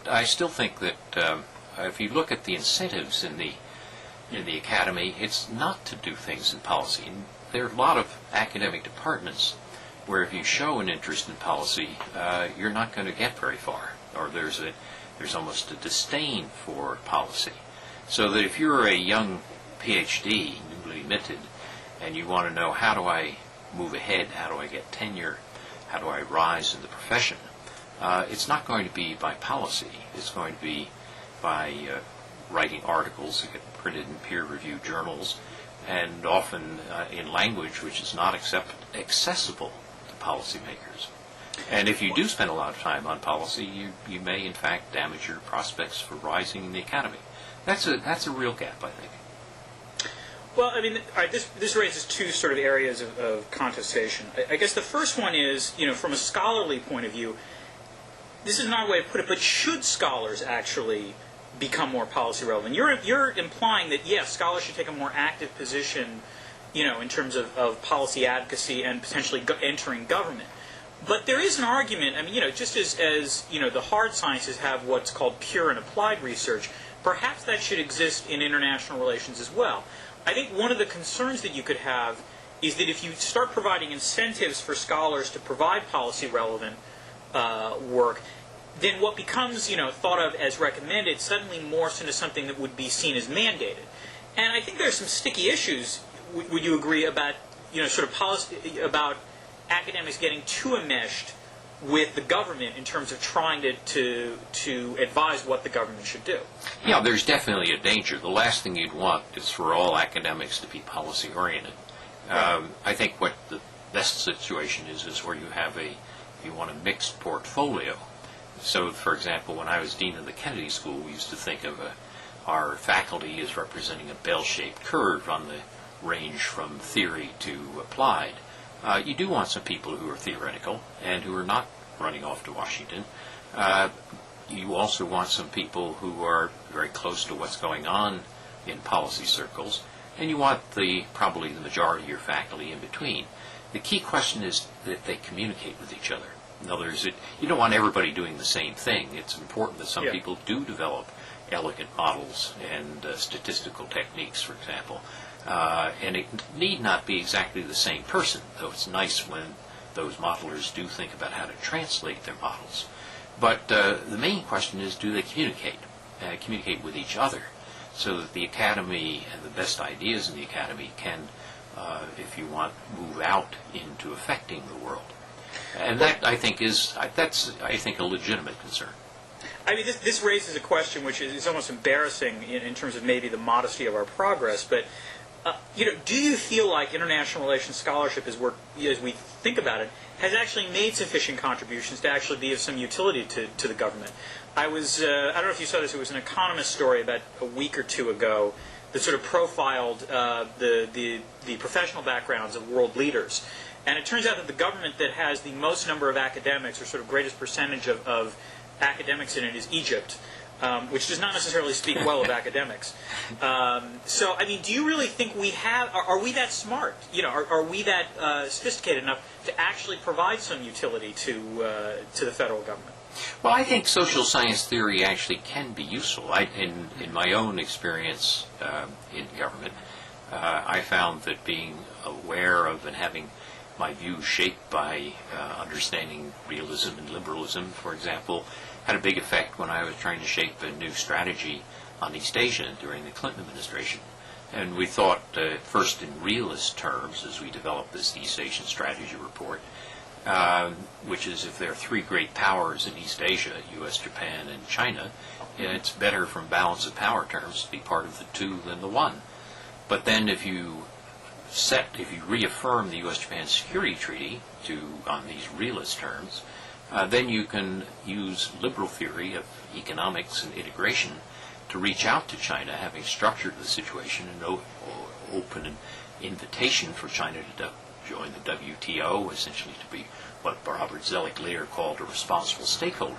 I still think that if you look at the incentives in the academy, it's not to do things in policy. And there are a lot of academic departments where if you show an interest in policy, you're not going to get very far, or there's almost a disdain for policy. So that if you're a young PhD, newly minted, and you want to know how do I move ahead, how do I get tenure, how do I rise in the profession, it's not going to be by policy. It's going to be by writing articles that get printed in peer-reviewed journals, and often in language which is not accessible to policymakers. And if you do spend a lot of time on policy, you may in fact damage your prospects for rising in the academy. That's a real gap, I think. Well, I mean, all right, this raises two sort of areas of contestation. I guess the first one is, from a scholarly point of view, this is not a way to put it, but should scholars actually become more policy relevant? You're implying that, yes, scholars should take a more active position, in terms of policy advocacy and potentially entering government. But there is an argument, I mean, just as the hard sciences have what's called pure and applied research, perhaps that should exist in international relations as well. I think one of the concerns that you could have is that if you start providing incentives for scholars to provide policy-relevant work, then what becomes, thought of as recommended suddenly morphs into something that would be seen as mandated. And I think there's some sticky issues, would you agree, about, sort of policy, about academics getting too enmeshed with the government in terms of trying to advise what the government should do? Yeah, there's definitely a danger. The last thing you'd want is for all academics to be policy-oriented. I think what the best situation is where you want a mixed portfolio. So, for example, when I was dean of the Kennedy School, we used to think of our faculty as representing a bell-shaped curve on the range from theory to applied. You do want some people who are theoretical and who are not running off to Washington. You also want some people who are very close to what's going on in policy circles, and you want probably the majority of your faculty in between. The key question is that they communicate with each other. In other words, you don't want everybody doing the same thing. It's important that some people do develop elegant models and statistical techniques, for example. And it need not be exactly the same person, though it's nice when those modelers do think about how to translate their models. But the main question is, do they communicate with each other, so that the academy and the best ideas in the academy can, if you want, move out into affecting the world. And that, I think, that's a legitimate concern. I mean, this raises a question which is almost embarrassing in terms of maybe the modesty of our progress, but do you feel like international relations scholarship, as we think about it, has actually made sufficient contributions to actually be of some utility to the government? I don't know if you saw this, it was an Economist story about a week or two ago that sort of profiled the professional backgrounds of world leaders. And it turns out that the government that has the most number of academics, or sort of greatest percentage of academics in it, is Egypt. Which does not necessarily speak well of academics. So, I mean, do you really think are we that smart? Are we that sophisticated enough to actually provide some utility to the federal government? Well, I think social science theory actually can be useful. In my own experience in government, I found that being aware of and having my views shaped by understanding realism and liberalism, for example, had a big effect when I was trying to shape a new strategy on East Asia during the Clinton administration. And we thought first in realist terms as we developed this East Asian Strategy Report, which is if there are three great powers in East Asia, U.S., Japan, and China, it's better from balance of power terms to be part of the two than the one. But then if you reaffirm the U.S.-Japan Security Treaty on these realist terms, then you can use liberal theory of economics and integration to reach out to China, having structured the situation and open an invitation for China to join the WTO, essentially to be what Robert Zoellick later called a responsible stakeholder.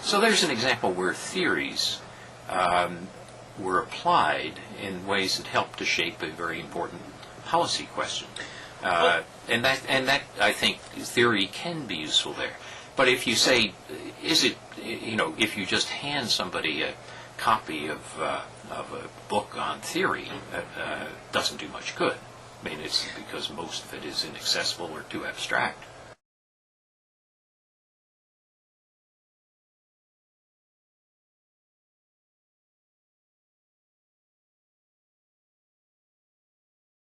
So there's an example where theories were applied in ways that helped to shape a very important policy question. And that I think theory can be useful there. But if you say, is it, if you just hand somebody a copy of a book on theory, that doesn't do much good. I mean, it's because most of it is inaccessible or too abstract.